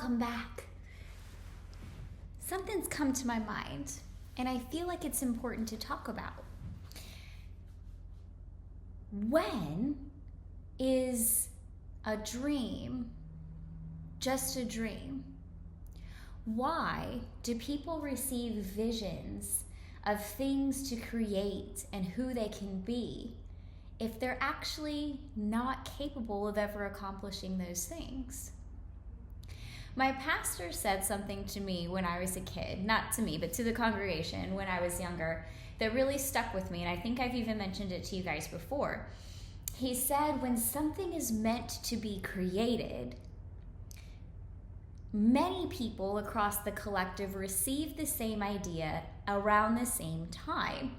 welcome back. Something's come to my mind, and I feel like it's important to talk about. When is a dream just a dream? Why do people receive visions of things to create and who they can be if they're actually not capable of ever accomplishing those things? My pastor said something to me when I was a kid, not to me, but to the congregation when I was younger, that really stuck with me, and I think I've even mentioned it to you guys before. He said, when something is meant to be created, many people across the collective receive the same idea around the same time.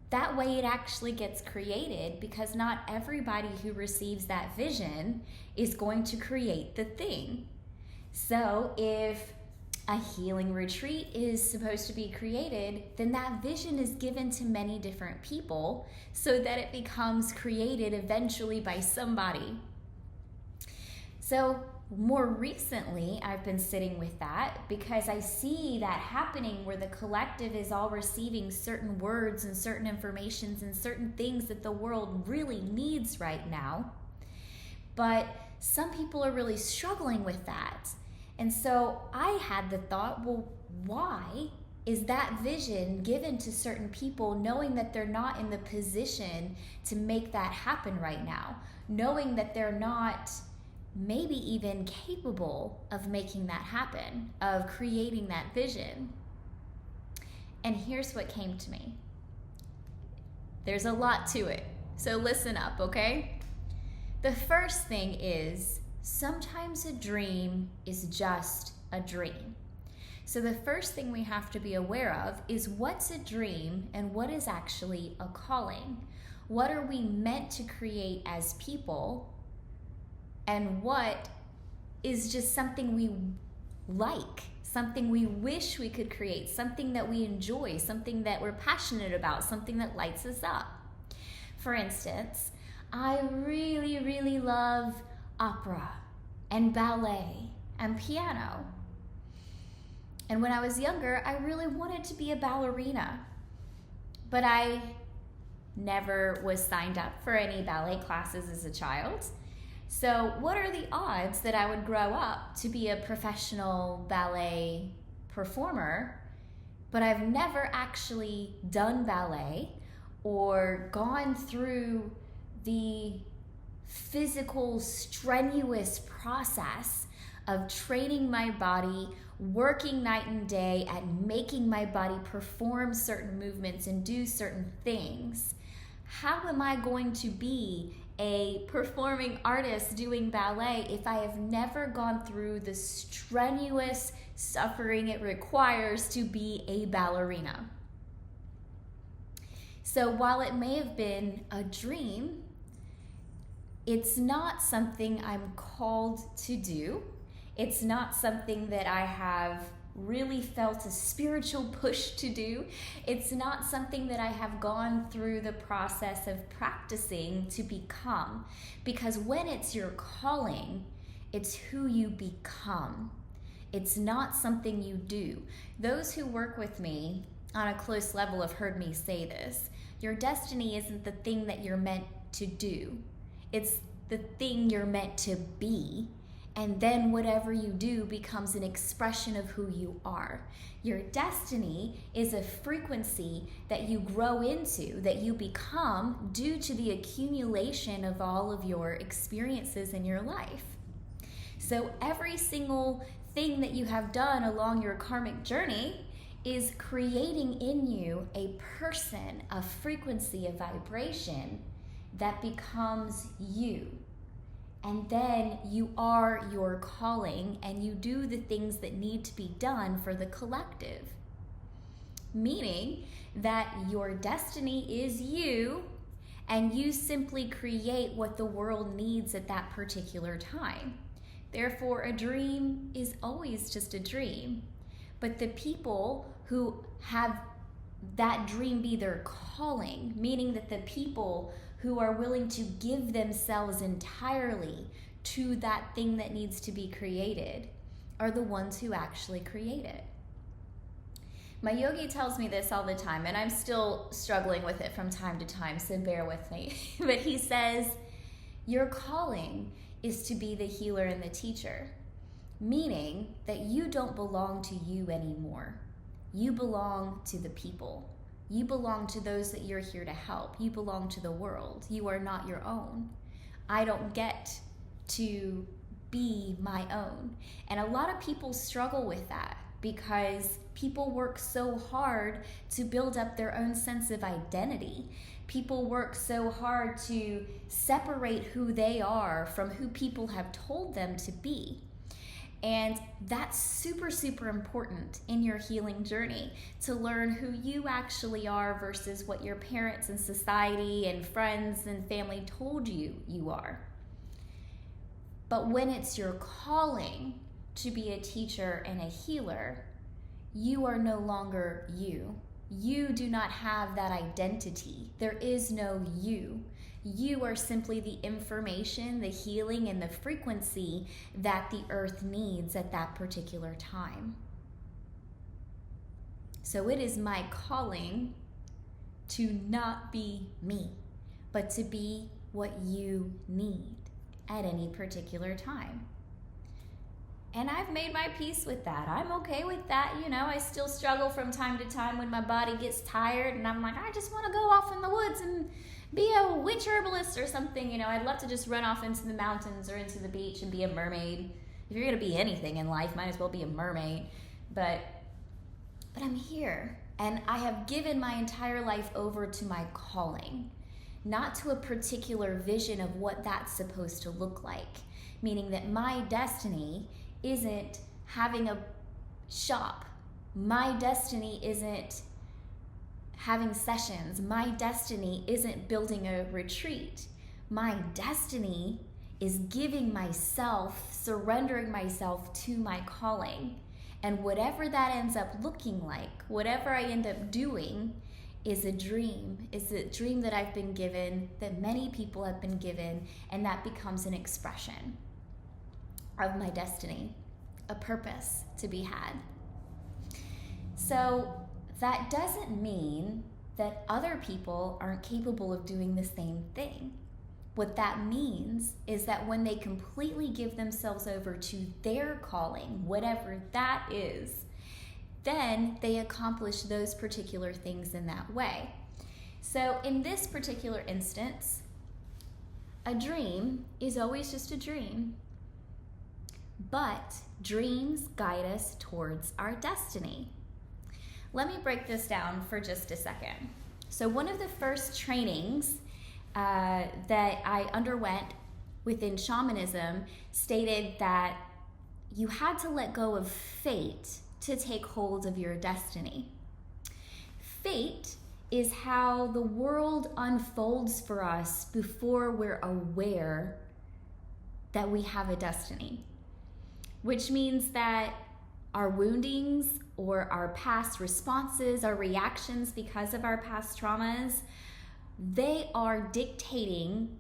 That way it actually gets created, because not everybody who receives that vision is going to create the thing. So if a healing retreat is supposed to be created, then that vision is given to many different people so that it becomes created eventually by somebody. So more recently, I've been sitting with that because I see that happening where the collective is all receiving certain words and certain informations and certain things that the world really needs right now. But some people are really struggling with that. And so I had the thought, well, why is that vision given to certain people knowing that they're not in the position to make that happen right now, knowing that they're not maybe even capable of making that happen, of creating that vision? And here's what came to me. There's a lot to it, so listen up, okay? The first thing is, sometimes a dream is just a dream. So the first thing we have to be aware of is what's a dream and what is actually a calling. What are we meant to create as people, and what is just something we like, something we wish we could create, something that we enjoy, something that we're passionate about, something that lights us up. For instance, I really, really love opera and ballet and piano. And when I was younger, I really wanted to be a ballerina, but I never was signed up for any ballet classes as a child. So what are the odds that I would grow up to be a professional ballet performer, but I've never actually done ballet or gone through the physical, strenuous process of training my body, working night and day at making my body perform certain movements and do certain things? How am I going to be a performing artist doing ballet if I have never gone through the strenuous suffering it requires to be a ballerina? So while it may have been a dream, it's not something I'm called to do. It's not something that I have really felt a spiritual push to do. It's not something that I have gone through the process of practicing to become. Because when it's your calling, it's who you become. It's not something you do. Those who work with me on a close level have heard me say this. Your destiny isn't the thing that you're meant to do. It's the thing you're meant to be, and then whatever you do becomes an expression of who you are. Your destiny is a frequency that you grow into, that you become due to the accumulation of all of your experiences in your life. So every single thing that you have done along your karmic journey is creating in you a person, a frequency, a vibration that becomes you. And then you are your calling, and you do the things that need to be done for the collective. Meaning that your destiny is you, and you simply create what the world needs at that particular time. Therefore, a dream is always just a dream. But the people who have that dream be their calling, meaning that the people who are willing to give themselves entirely to that thing that needs to be created, are the ones who actually create it. My yogi tells me this all the time, and I'm still struggling with it from time to time, so bear with me. But he says, your calling is to be the healer and the teacher, meaning that you don't belong to you anymore. You belong to the people. You belong to those that you're here to help. You belong to the world. You are not your own. I don't get to be my own. And a lot of people struggle with that because people work so hard to build up their own sense of identity. People work so hard to separate who they are from who people have told them to be. And that's super, super important in your healing journey, to learn who you actually are versus what your parents and society and friends and family told you you are. But when it's your calling to be a teacher and a healer, you are no longer you. You do not have that identity. There is no you. You are simply the information, the healing, and the frequency that the earth needs at that particular time. So it is my calling to not be me, but to be what you need at any particular time. And I've made my peace with that. I'm okay with that. You know, I still struggle from time to time when my body gets tired and I'm like, I just want to go off in the woods and be a witch herbalist or something. You know, I'd love to just run off into the mountains or into the beach and be a mermaid. If you're going to be anything in life, might as well be a mermaid. But I'm here, and I have given my entire life over to my calling, not to a particular vision of what that's supposed to look like. Meaning that my destiny isn't having a shop. My destiny isn't having sessions. My destiny isn't building a retreat. My destiny is giving myself, surrendering myself to my calling. And whatever that ends up looking like, whatever I end up doing, is a dream. It's a dream that I've been given, that many people have been given, and that becomes an expression of my destiny, a purpose to be had. So that doesn't mean that other people aren't capable of doing the same thing. What that means is that when they completely give themselves over to their calling, whatever that is, then they accomplish those particular things in that way. So in this particular instance, a dream is always just a dream. But dreams guide us towards our destiny. Let me break this down for just a second. So one of the first trainings that I underwent within shamanism stated that you had to let go of fate to take hold of your destiny. Fate is how the world unfolds for us before we're aware that we have a destiny. Which means that our woundings or our past responses, our reactions because of our past traumas, they are dictating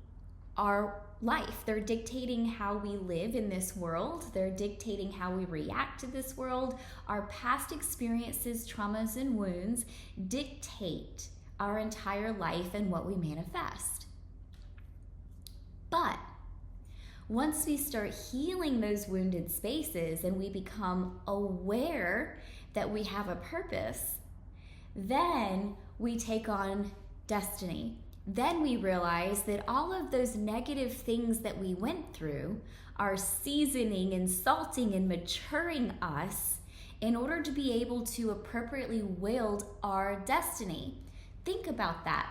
our life. They're dictating how we live in this world. They're dictating how we react to this world. Our past experiences, traumas, and wounds dictate our entire life and what we manifest. But once we start healing those wounded spaces and we become aware that we have a purpose, then we take on destiny. Then we realize that all of those negative things that we went through are seasoning and salting and maturing us in order to be able to appropriately wield our destiny. Think about that.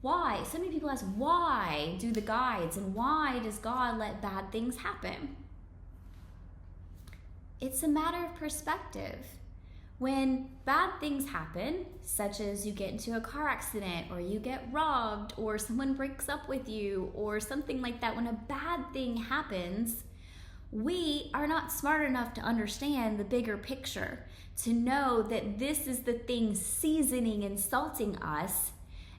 Why? So many people ask, why do the guides and why does God let bad things happen? It's a matter of perspective. When bad things happen, such as you get into a car accident or you get robbed or someone breaks up with you or something like that, when a bad thing happens, we are not smart enough to understand the bigger picture, to know that this is the thing seasoning and salting us,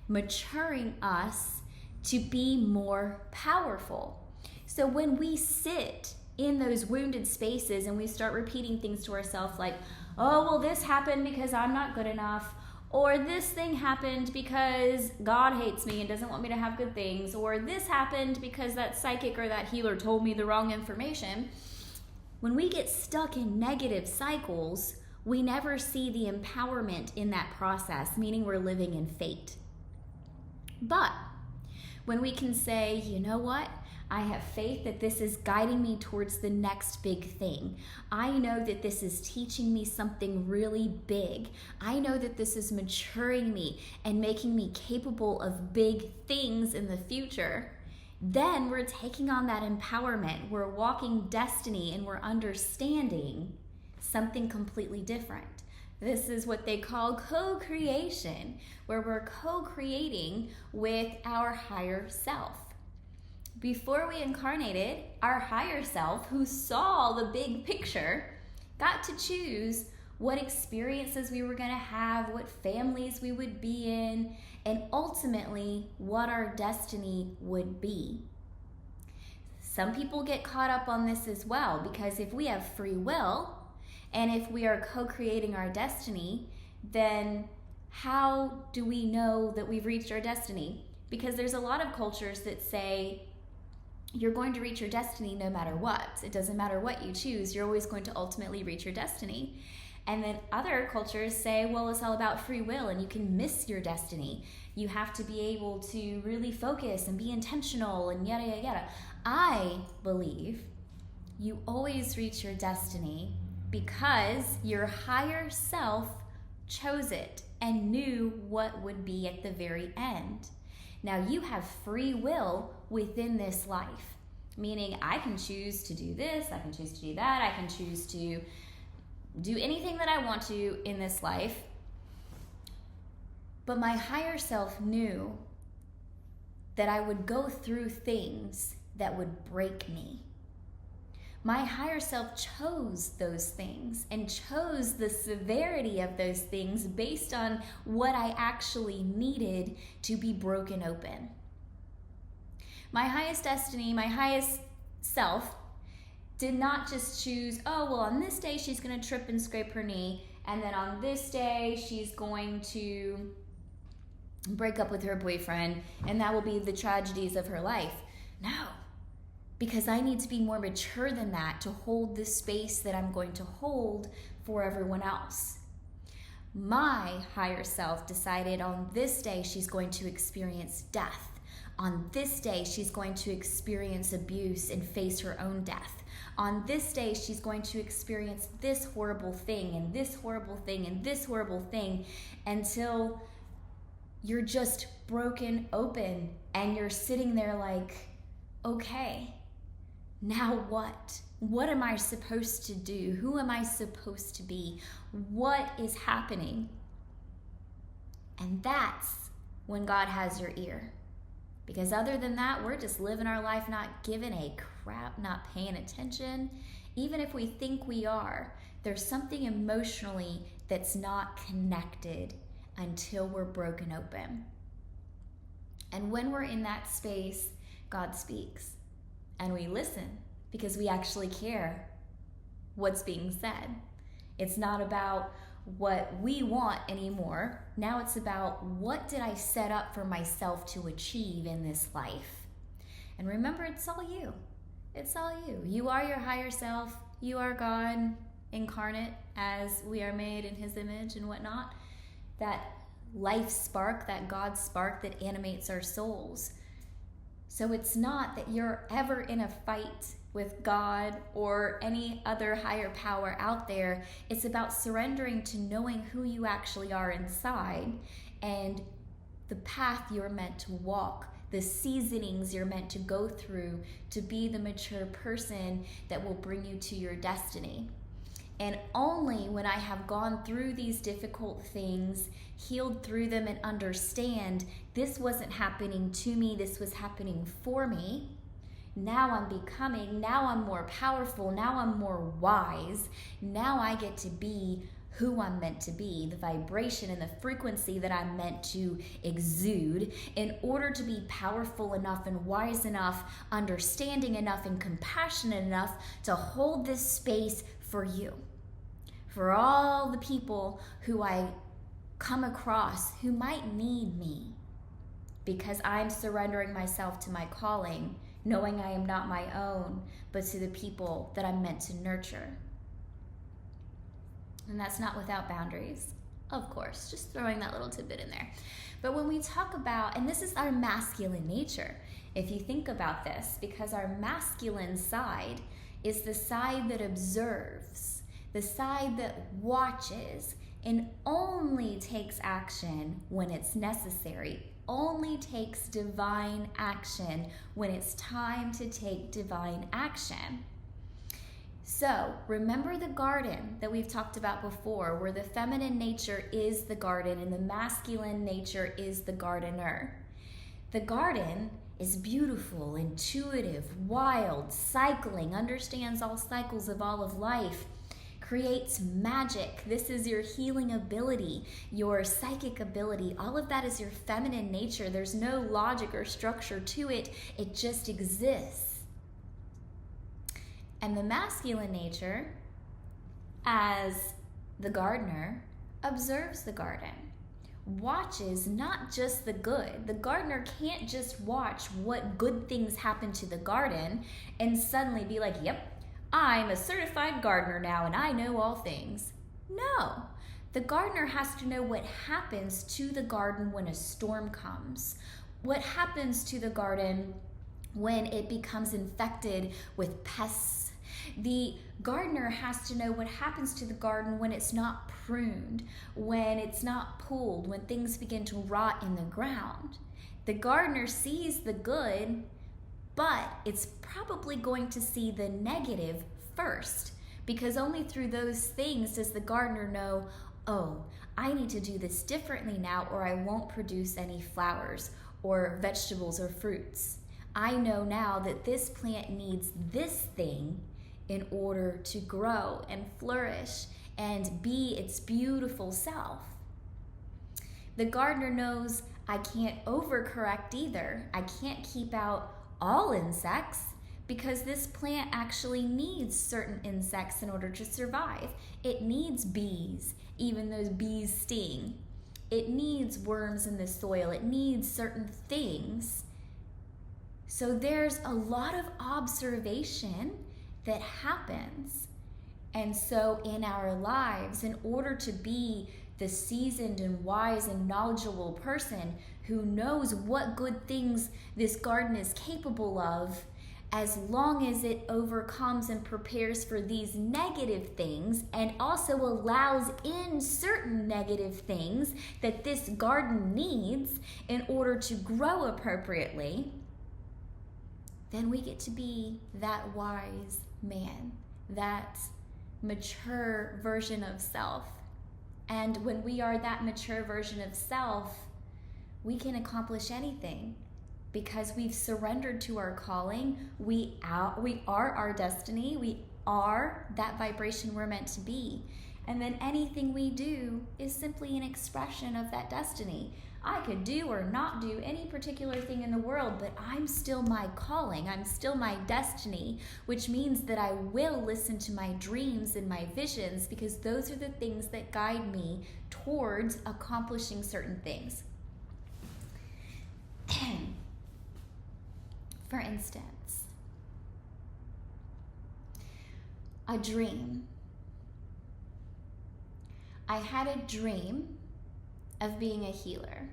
maturing us to be more powerful. So when we sit in those wounded spaces and we start repeating things to ourselves like, oh, well, this happened because I'm not good enough, or this thing happened because God hates me and doesn't want me to have good things, or this happened because that psychic or that healer told me the wrong information. When we get stuck in negative cycles, we never see the empowerment in that process, meaning we're living in fate. But when we can say, you know what? I have faith that this is guiding me towards the next big thing. I know that this is teaching me something really big. I know that this is maturing me and making me capable of big things in the future. Then we're taking on that empowerment. We're walking destiny and we're understanding something completely different. This is what they call co-creation, where we're co-creating with our higher self. Before we incarnated, our higher self, who saw the big picture, got to choose what experiences we were going to have, what families we would be in, and ultimately what our destiny would be. Some people get caught up on this as well, because if we have free will, and if we are co-creating our destiny, then how do we know that we've reached our destiny? Because there's a lot of cultures that say you're going to reach your destiny no matter what. It doesn't matter what you choose, you're always going to ultimately reach your destiny. And then other cultures say, well, it's all about free will and you can miss your destiny. You have to be able to really focus and be intentional and yada, yada, yada. I believe you always reach your destiny because your higher self chose it and knew what would be at the very end. Now you have free will within this life, meaning I can choose to do this, I can choose to do that, I can choose to do anything that I want to in this life. But my higher self knew that I would go through things that would break me. My higher self chose those things and chose the severity of those things based on what I actually needed to be broken open. My highest destiny, my highest self, did not just choose, oh, well, on this day she's going to trip and scrape her knee, and then on this day she's going to break up with her boyfriend, and that will be the tragedies of her life. No. Because I need to be more mature than that to hold the space that I'm going to hold for everyone else. My higher self decided on this day she's going to experience death. On this day she's going to experience abuse and face her own death. On this day she's going to experience this horrible thing and this horrible thing and this horrible thing, until you're just broken open and you're sitting there like, okay, now what? What am I supposed to do? Who am I supposed to be? What is happening? And that's when God has your ear. Because other than that, we're just living our life not giving a crap, not paying attention. Even if we think we are, there's something emotionally that's not connected until we're broken open. And when we're in that space, God speaks. And we listen because we actually care what's being said. It's not about what we want anymore. Now it's about, what did I set up for myself to achieve in this life? And remember, it's all you. It's all you. You are your higher self. You are God incarnate, as we are made in His image and whatnot. That life spark, that God spark that animates our souls. So it's not that you're ever in a fight with God or any other higher power out there. It's about surrendering to knowing who you actually are inside and the path you're meant to walk, the seasonings you're meant to go through to be the mature person that will bring you to your destiny. And only when I have gone through these difficult things, healed through them, and understand this wasn't happening to me, this was happening for me. Now I'm becoming, now I'm more powerful, now I'm more wise. Now I get to be who I'm meant to be, the vibration and the frequency that I'm meant to exude in order to be powerful enough and wise enough, understanding enough and compassionate enough to hold this space for you, for all the people who I come across who might need me, because I'm surrendering myself to my calling, knowing I am not my own, but to the people that I'm meant to nurture. And that's not without boundaries, of course, just throwing that little tidbit in there. But when we talk about, and this is our masculine nature, if you think about this, because our masculine side is the side that observes, the side that watches, and only takes action when it's necessary, only takes divine action when it's time to take divine action. So remember the garden that we've talked about before, where the feminine nature is the garden and the masculine nature is the gardener. The garden is beautiful, intuitive, wild, cycling, understands all cycles of all of life, creates magic. This is your healing ability, your psychic ability. All of that is your feminine nature. There's no logic or structure to it. It just exists. And the masculine nature, as the gardener, observes the garden, watches not just the good. The gardener can't just watch what good things happen to the garden and suddenly be like, yep, I'm a certified gardener now and I know all things. No, the gardener has to know what happens to the garden when a storm comes, what happens to the garden when it becomes infected with pests. The gardener has to know what happens to the garden when it's not pruned, when it's not pulled, when things begin to rot in the ground. The gardener sees the good, but it's probably going to see the negative first, because only through those things does the gardener know, oh, I need to do this differently now or I won't produce any flowers or vegetables or fruits. I know now that this plant needs this thing in order to grow and flourish and be its beautiful self. The gardener knows I can't overcorrect either. I can't keep out all insects because this plant actually needs certain insects in order to survive. It needs bees, even though bees sting. It needs worms in the soil. It needs certain things. So there's a lot of observation that happens. And so in our lives, in order to be the seasoned and wise and knowledgeable person who knows what good things this garden is capable of, as long as it overcomes and prepares for these negative things and also allows in certain negative things that this garden needs in order to grow appropriately, then we get to be that wise man, that mature version of self. And when we are that mature version of self, we can accomplish anything because we've surrendered to our calling. We are our destiny. We are that vibration we're meant to be. And then anything we do is simply an expression of that destiny. I could do or not do any particular thing in the world, but I'm still my calling. I'm still my destiny, which means that I will listen to my dreams and my visions because those are the things that guide me towards accomplishing certain things. For instance, a dream. I had a dream of being a healer.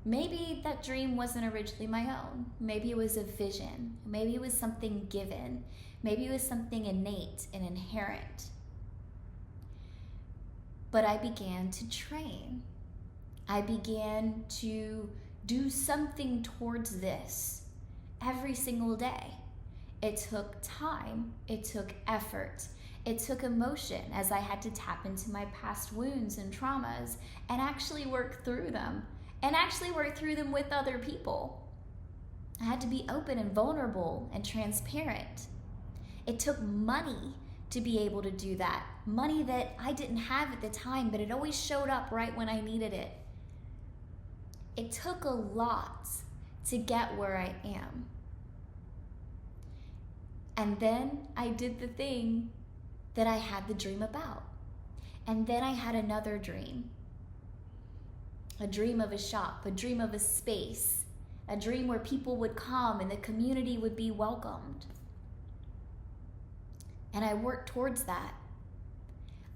Maybe that dream wasn't originally my own. Maybe it was a vision. Maybe it was something given. Maybe it was something innate and inherent. But I began to train. I began to do something towards this every single day. It took time. It took effort. It took emotion as I had to tap into my past wounds and traumas and actually work through them with other people. I had to be open and vulnerable and transparent. It took money to be able to do that. Money that I didn't have at the time, but it always showed up right when I needed it. It took a lot to get where I am. And then I did the thing that I had the dream about. And then I had another dream. A dream of a shop, a dream of a space, a dream where people would come and the community would be welcomed. And I worked towards that.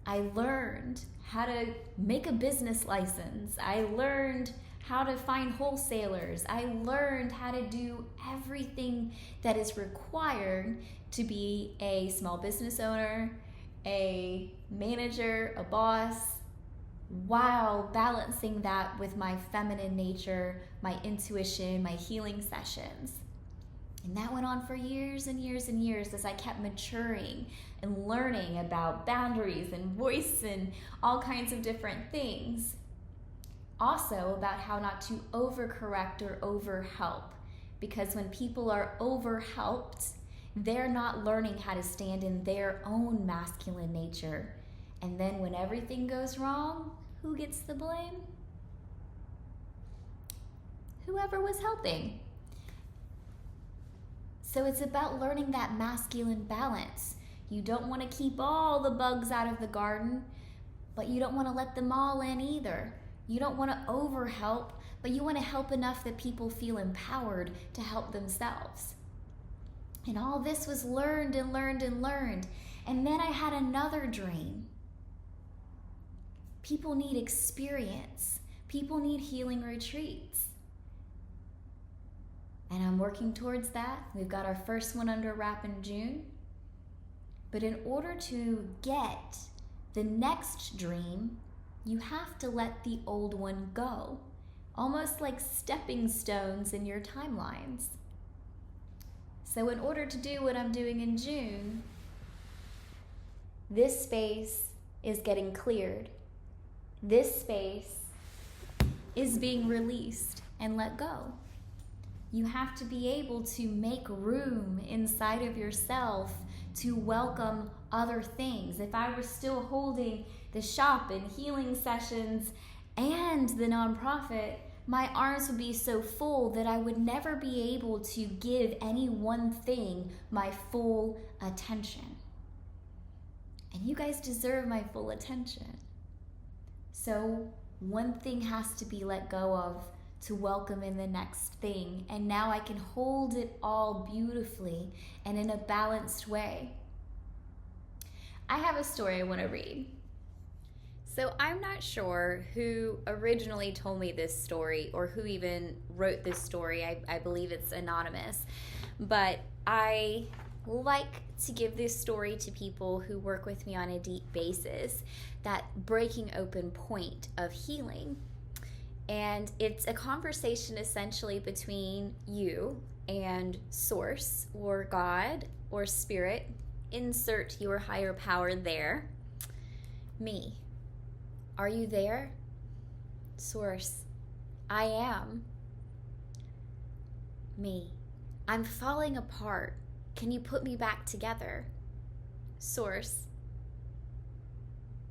I learned how to make a business license. I learned how to find wholesalers. I learned how to do everything that is required to be a small business owner, a manager, a boss, while balancing that with my feminine nature, my intuition, my healing sessions. And that went on for years and years and years as I kept maturing and learning about boundaries and voice and all kinds of different things. Also about how not to overcorrect or overhelp, because when people are overhelped, they're not learning how to stand in their own masculine nature. And then when everything goes wrong, who gets the blame? Whoever was helping. So it's about learning that masculine balance. You don't want to keep all the bugs out of the garden, but you don't want to let them all in either. You don't want to overhelp, but you want to help enough that people feel empowered to help themselves. And all this was learned and learned and learned. And then I had another dream. People need experience. People need healing retreats. And I'm working towards that. We've got our first one under wrap in June. But in order to get the next dream, you have to let the old one go. Almost like stepping stones in your timelines. So in order to do what I'm doing in June, this space is getting cleared. This space is being released and let go. You have to be able to make room inside of yourself to welcome other things. If I were still holding the shop and healing sessions and the nonprofit, my arms would be so full that I would never be able to give any one thing my full attention. And you guys deserve my full attention. So one thing has to be let go of to welcome in the next thing. And now I can hold it all beautifully and in a balanced way. I have a story I want to read. So I'm not sure who originally told me this story or who even wrote this story. I believe it's anonymous. But I like to give this story to people who work with me on a deep basis, that breaking open point of healing. And it's a conversation essentially between you and Source or God or Spirit. Insert your higher power there. Me. Are you there? Source. I am. Me. I'm falling apart. Can you put me back together? Source.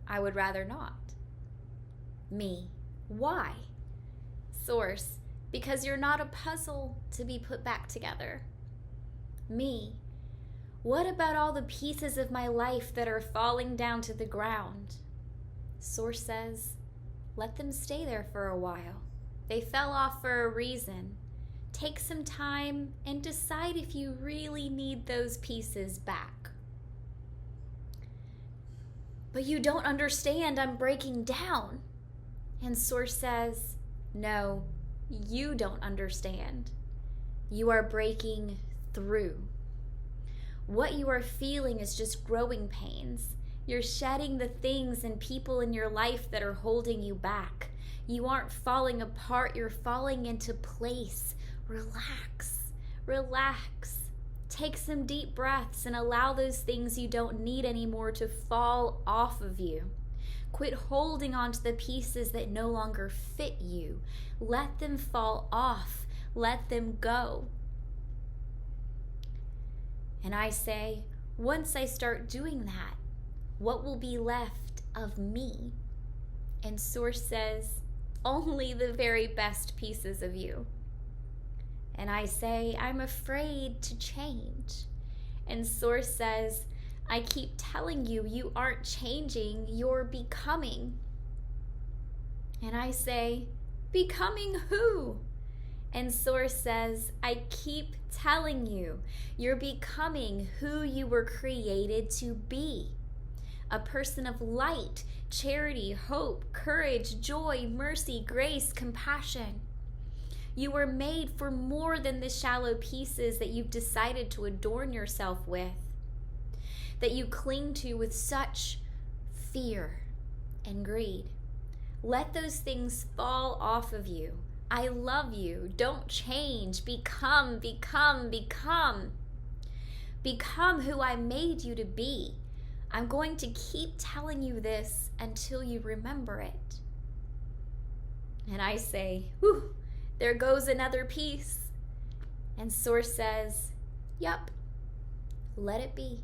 I would rather not. Me. Why? Source. Because you're not a puzzle to be put back together. Me. What about all the pieces of my life that are falling down to the ground? Source says, let them stay there for a while. They fell off for a reason. Take some time and decide if you really need those pieces back. But you don't understand, I'm breaking down. And Source says, no, you don't understand. You are breaking through. What you are feeling is just growing pains. You're shedding the things and people in your life that are holding you back. You aren't falling apart, you're falling into place. Relax, relax. Take some deep breaths and allow those things you don't need anymore to fall off of you. Quit holding on to the pieces that no longer fit you. Let them fall off. Let them go. And I say, Once I start doing that, what will be left of me? And Source says, only the very best pieces of you. And I say, I'm afraid to change. And Source says, I keep telling you, you aren't changing, you're becoming. And I say, becoming who? And Source says, I keep telling you, you're becoming who you were created to be. A person of light, charity, hope, courage, joy, mercy, grace, compassion. You were made for more than the shallow pieces that you've decided to adorn yourself with, that you cling to with such fear and greed. Let those things fall off of you. I love you. Don't change. Become, become, become. Become who I made you to be. I'm going to keep telling you this until you remember it. And I say, whew, there goes another piece. And Source says, yep, let it be.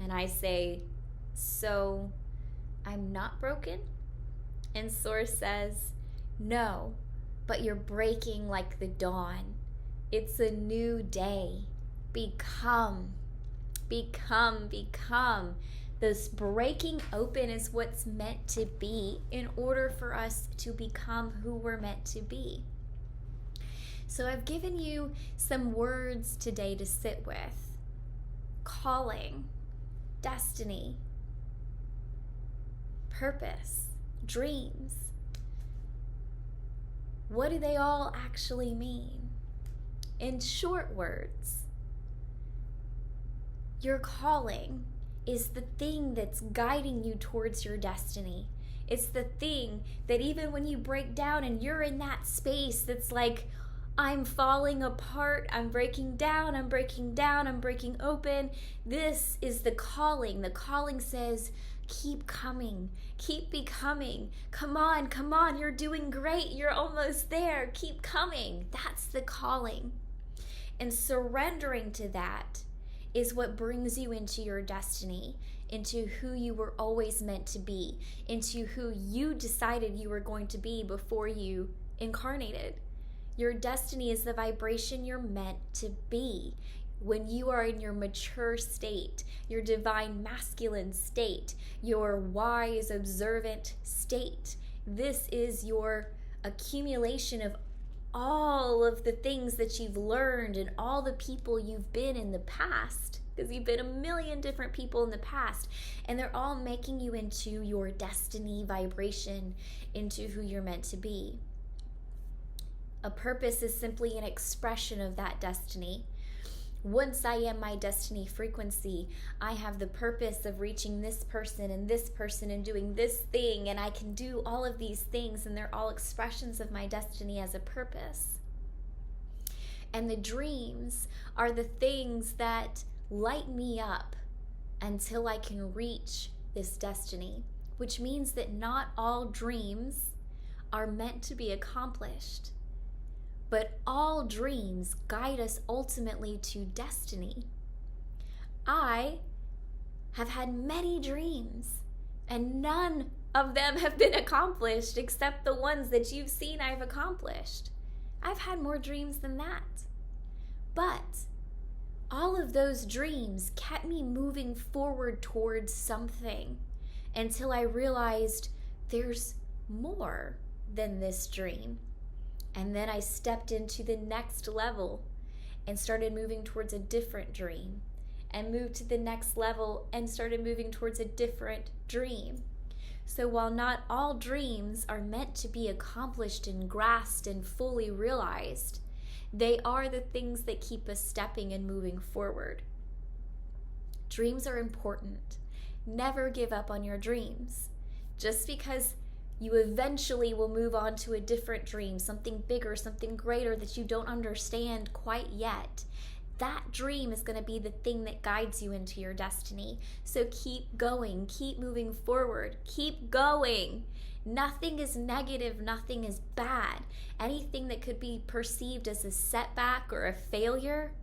And I say, so I'm not broken? And Source says, no, but you're breaking like the dawn. It's a new day. Become, become, become. This breaking open is what's meant to be in order for us to become who we're meant to be. So I've given you some words today to sit with. Calling, destiny, purpose, dreams. What do they all actually mean? In short words, your calling is the thing that's guiding you towards your destiny. It's the thing that even when you break down and you're in that space that's like, I'm falling apart, I'm breaking down, I'm breaking down, I'm breaking open. This is the calling. The calling says, keep coming, keep becoming. Come on, you're doing great, you're almost there, keep coming. That's the calling. And surrendering to that is what brings you into your destiny, into who you were always meant to be, into who you decided you were going to be before you incarnated. Your destiny is the vibration you're meant to be. When you are in your mature state, your divine masculine state, your wise, observant state, this is your accumulation of all of the things that you've learned and all the people you've been in the past, because you've been a million different people in the past, and they're all making you into your destiny vibration, into who you're meant to be. A purpose is simply an expression of that destiny. Once I am my destiny frequency, I have the purpose of reaching this person and doing this thing, and I can do all of these things, and they're all expressions of my destiny as a purpose. And the dreams are the things that light me up until I can reach this destiny, which means that not all dreams are meant to be accomplished. But all dreams guide us ultimately to destiny. I have had many dreams, and none of them have been accomplished except the ones that you've seen I've accomplished. I've had more dreams than that. But all of those dreams kept me moving forward towards something until I realized there's more than this dream. And then I stepped into the next level and started moving towards a different dream, and moved to the next level and started moving towards a different dream. So while not all dreams are meant to be accomplished and grasped and fully realized, they are the things that keep us stepping and moving forward. Dreams are important. Never give up on your dreams. Just because you eventually will move on to a different dream, something bigger, something greater that you don't understand quite yet. That dream is going to be the thing that guides you into your destiny. So keep going, keep moving forward, keep going. Nothing is negative, nothing is bad. Anything that could be perceived as a setback or a failure,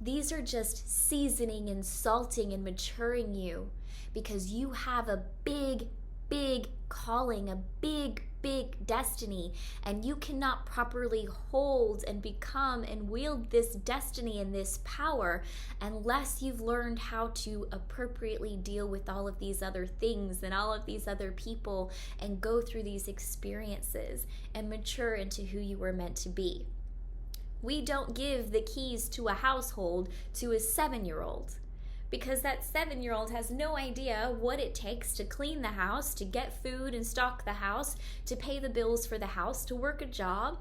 These are just seasoning and salting and maturing you, because you have a big, big calling, a big, big destiny, and you cannot properly hold and become and wield this destiny and this power unless you've learned how to appropriately deal with all of these other things and all of these other people and go through these experiences and mature into who you were meant to be. We don't give the keys to a household to a 7-year-old, because that 7-year-old has no idea what it takes to clean the house, to get food and stock the house, to pay the bills for the house, to work a job.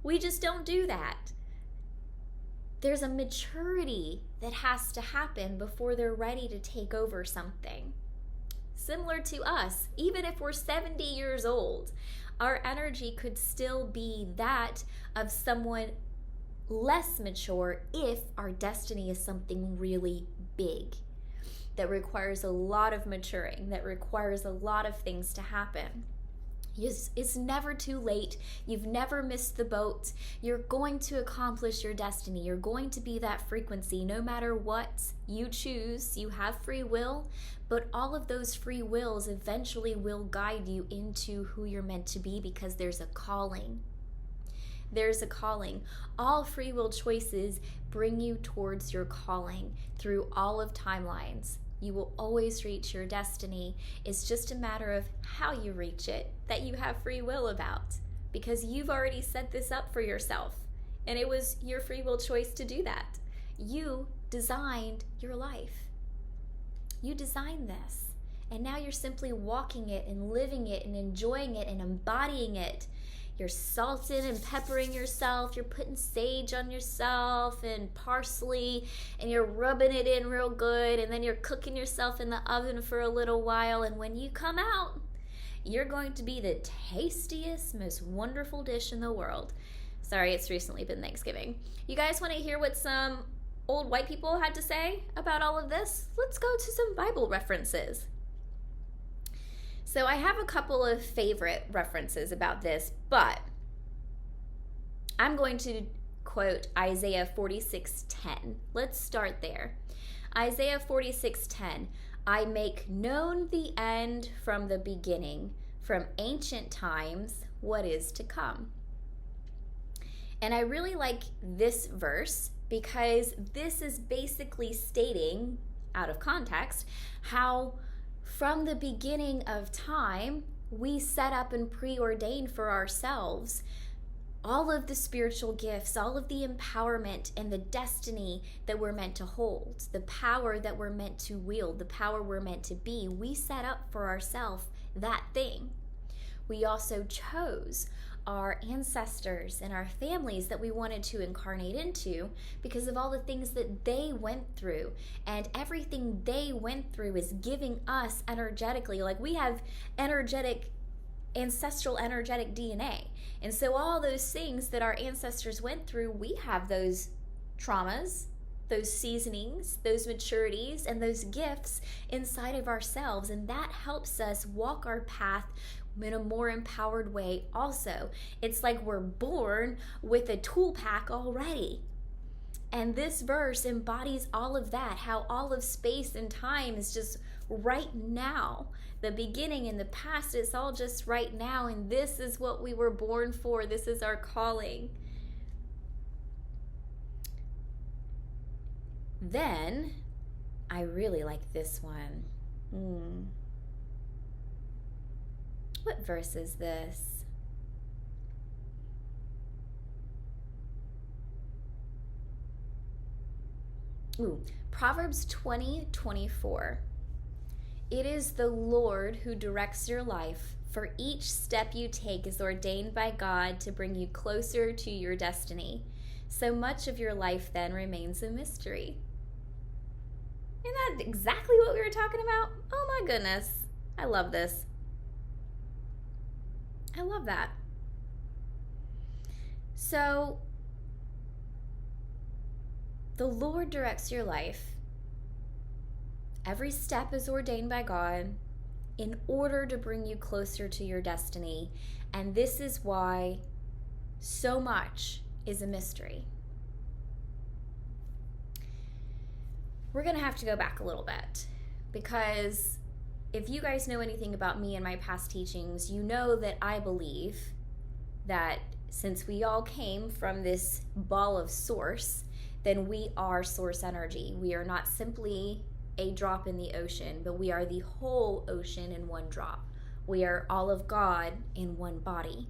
We just don't do that. There's a maturity that has to happen before they're ready to take over something. Similar to us, even if we're 70 years old, our energy could still be that of someone less mature if our destiny is something really big that requires a lot of maturing, that requires a lot of things to happen. It's never too late. You've never missed the boat. You're going to accomplish your destiny. You're going to be that frequency no matter what you choose. You have free will, but all of those free wills eventually will guide you into who you're meant to be, because there's a calling. There's a calling. All free will choices bring you towards your calling through all of timelines. You will always reach your destiny. It's just a matter of how you reach it that you have free will about, because you've already set this up for yourself, and it was your free will choice to do that. You designed your life. You designed this, and now you're simply walking it and living it and enjoying it and embodying it. You're salting and peppering yourself. You're putting sage on yourself and parsley, and you're rubbing it in real good, and then you're cooking yourself in the oven for a little while, and when you come out, you're going to be the tastiest, most wonderful dish in the world. Sorry, it's recently been Thanksgiving. You guys want to hear what some old white people had to say about all of this? Let's go to some Bible references. So I have a couple of favorite references about this, but I'm going to quote Isaiah 46:10. Let's start there. Isaiah 46:10. I make known the end from the beginning, from ancient times, what is to come. And I really like this verse because this is basically stating, out of context, how from the beginning of time, we set up and preordained for ourselves all of the spiritual gifts, all of the empowerment and the destiny that we're meant to hold, the power that we're meant to wield, the power we're meant to be. We set up for ourselves that thing. We also chose our ancestors and our families that we wanted to incarnate into because of all the things that they went through, and everything they went through is giving us energetically, like we have ancestral energetic DNA, and so all those things that our ancestors went through, we have those traumas, those seasonings, those maturities, and those gifts inside of ourselves, and that helps us walk our path in a more empowered way also. It's like we're born with a tool pack already. And this verse embodies all of that, how all of space and time is just right now. The beginning and the past, it's all just right now, and this is what we were born for. This is our calling. Then, I really like this one. What verse is this? Proverbs 20:24. It is the Lord who directs your life, for each step you take is ordained by God to bring you closer to your destiny. So much of your life then remains a mystery. Isn't that exactly what we were talking about? Oh my goodness. I love this. I love that. So, the Lord directs your life. Every step is ordained by God in order to bring you closer to your destiny. And this is why so much is a mystery. we're going to have to go back a little bit, because if you guys know anything about me and my past teachings, you know that I believe that since we all came from this ball of source, then we are source energy. We are not simply a drop in the ocean, but we are the whole ocean in one drop. We are all of God in one body.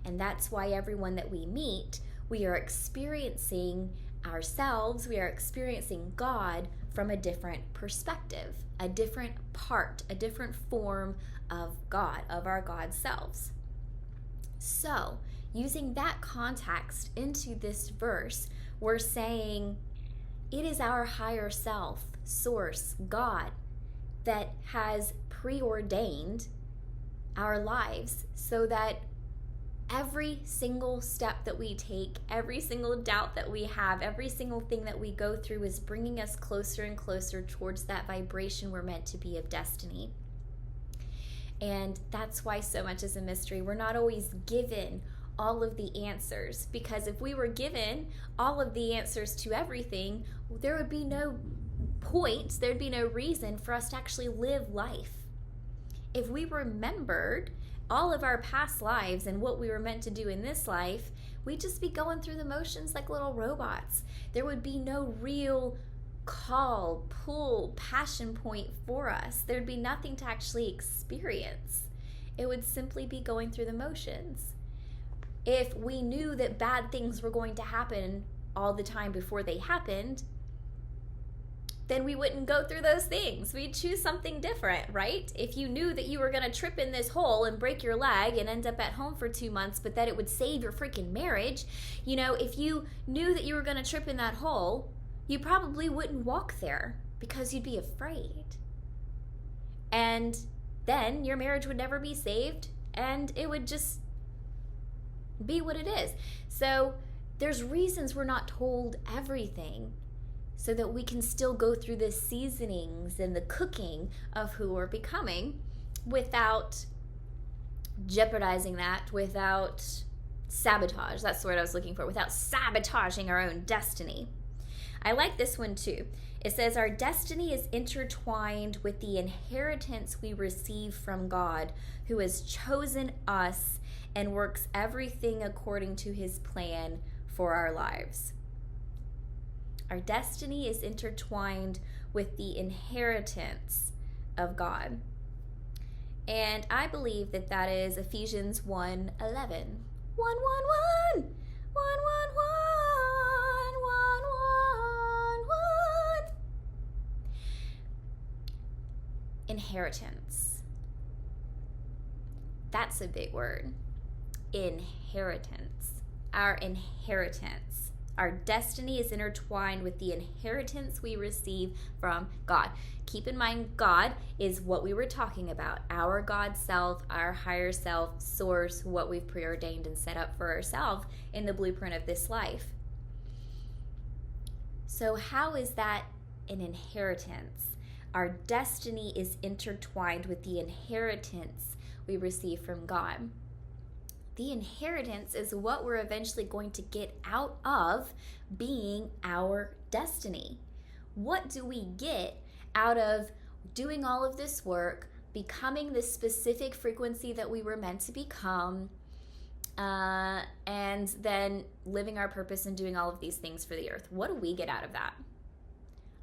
And that's why everyone that we meet, we are experiencing ourselves, we are experiencing God from a different perspective, a different part, a different form of God, of our God selves. So, using that context into this verse, we're saying it is our higher self, source, God, that has preordained our lives so that every single step that we take, every single doubt that we have, every single thing that we go through is bringing us closer and closer towards that vibration we're meant to be of destiny. And that's why so much is a mystery. We're not always given all of the answers, because if we were given all of the answers to everything, there would be no point, there'd be no reason for us to actually live life. If we remembered all of our past lives and what we were meant to do in this life, we'd just be going through the motions like little robots. There would be no real call, pull, passion point for us. There'd be nothing to actually experience. It would simply be going through the motions. If we knew that bad things were going to happen all the time before they happened, then we wouldn't go through those things. We'd choose something different, right? If you knew that you were going to trip in this hole and break your leg and end up at home for 2 months, but that it would save your freaking marriage, if you knew that you were going to trip in that hole, you probably wouldn't walk there because you'd be afraid. And then your marriage would never be saved, and it would just be what it is. So there's reasons we're not told everything, so that we can still go through the seasonings and the cooking of who we're becoming without jeopardizing that, without sabotage. That's the word I was looking for. Without sabotaging our own destiny. I like this one too. It says, our destiny is intertwined with the inheritance we receive from God, who has chosen us and works everything according to his plan for our lives. Our destiny is intertwined with the inheritance of God. And I believe that that is Ephesians 1:11. 1, 1, 1. 1, 1, 1. 1, 1, 1, 1. Inheritance. That's a big word. Inheritance. Our inheritance. Our destiny is intertwined with the inheritance we receive from God. Keep in mind, God is what we were talking about. Our God self, our higher self, source, what we've preordained and set up for ourselves in the blueprint of this life. So how is that an inheritance? Our destiny is intertwined with the inheritance we receive from God. The inheritance is what we're eventually going to get out of being our destiny. What do we get out of doing all of this work, becoming the specific frequency that we were meant to become, and then living our purpose and doing all of these things for the earth? What do we get out of that?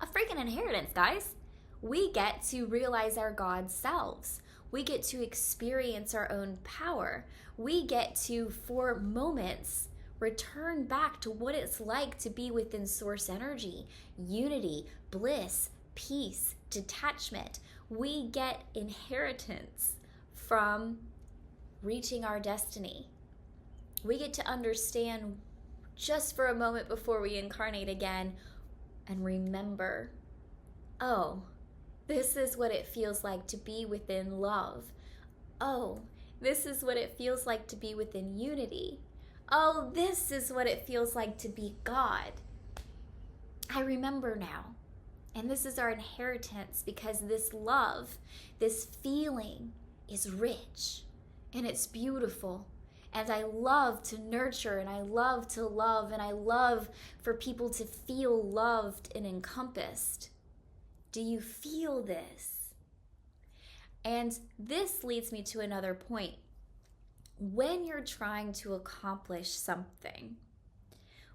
A freaking inheritance, guys. We get to realize our God selves. We get to experience our own power. We get to, for moments, return back to what it's like to be within source energy, unity, bliss, peace, detachment. We get inheritance from reaching our destiny. We get to understand just for a moment before we incarnate again and remember, oh, this is what it feels like to be within love. Oh, this is what it feels like to be within unity. Oh, this is what it feels like to be God. I remember now. And this is our inheritance, because this love, this feeling is rich and it's beautiful. And I love to nurture, and I love to love, and I love for people to feel loved and encompassed. Do you feel this? And this leads me to another point. When you're trying to accomplish something,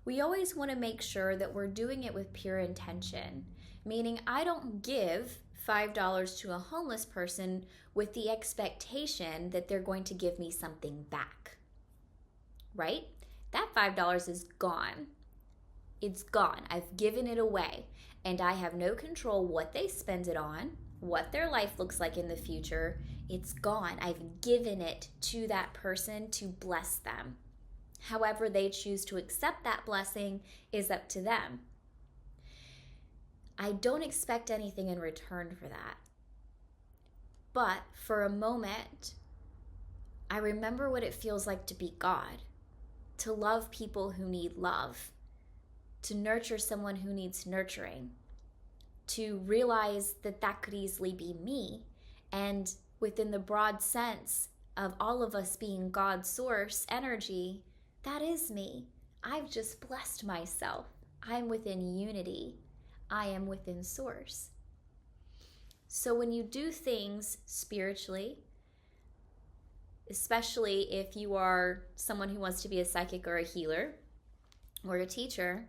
we always want to make sure that we're doing it with pure intention, meaning I don't give $5 to a homeless person with the expectation that they're going to give me something back, right? That $5 is gone. It's gone. I've given it away, and I have no control what they spend it on, what their life looks like in the future. It's gone. I've given it to that person to bless them. However they choose to accept that blessing is up to them. I don't expect anything in return for that. But for a moment, I remember what it feels like to be God, to love people who need love, to nurture someone who needs nurturing, to realize that that could easily be me. And within the broad sense of all of us being God's source energy, that is me. I've just blessed myself. I'm within unity. I am within source. So when you do things spiritually, especially if you are someone who wants to be a psychic or a healer or a teacher,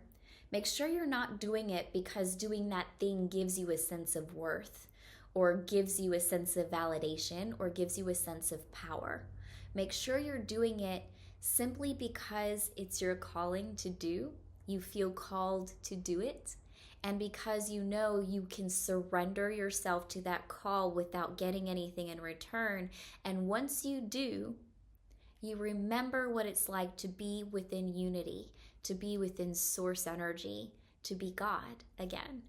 make sure you're not doing it because doing that thing gives you a sense of worth or gives you a sense of validation or gives you a sense of power. Make sure you're doing it simply because it's your calling to do. You feel called to do it. And because you know you can surrender yourself to that call without getting anything in return. And once you do, you remember what it's like to be within unity, to be within source energy, to be God again.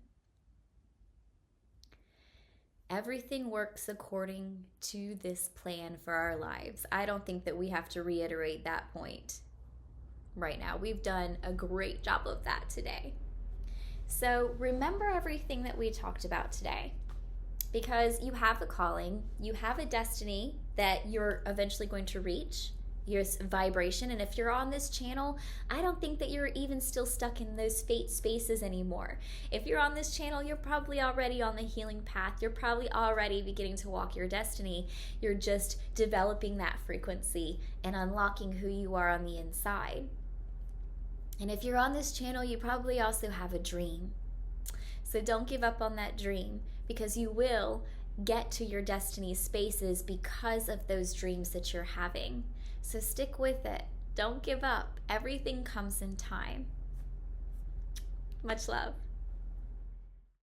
Everything works according to this plan for our lives. I don't think that we have to reiterate that point right now. We've done a great job of that today. So remember everything that we talked about today, because you have a calling, you have a destiny that you're eventually going to reach, your vibration. And if you're on this channel, I don't think that you're even still stuck in those fate spaces anymore. If you're on this channel, you're probably already on the healing path. You're probably already beginning to walk your destiny. You're just developing that frequency and unlocking who you are on the inside. And if you're on this channel, you probably also have a dream. So don't give up on that dream, because you will get to your destiny spaces because of those dreams that you're having. So stick with it. Don't give up. Everything comes in time. Much love.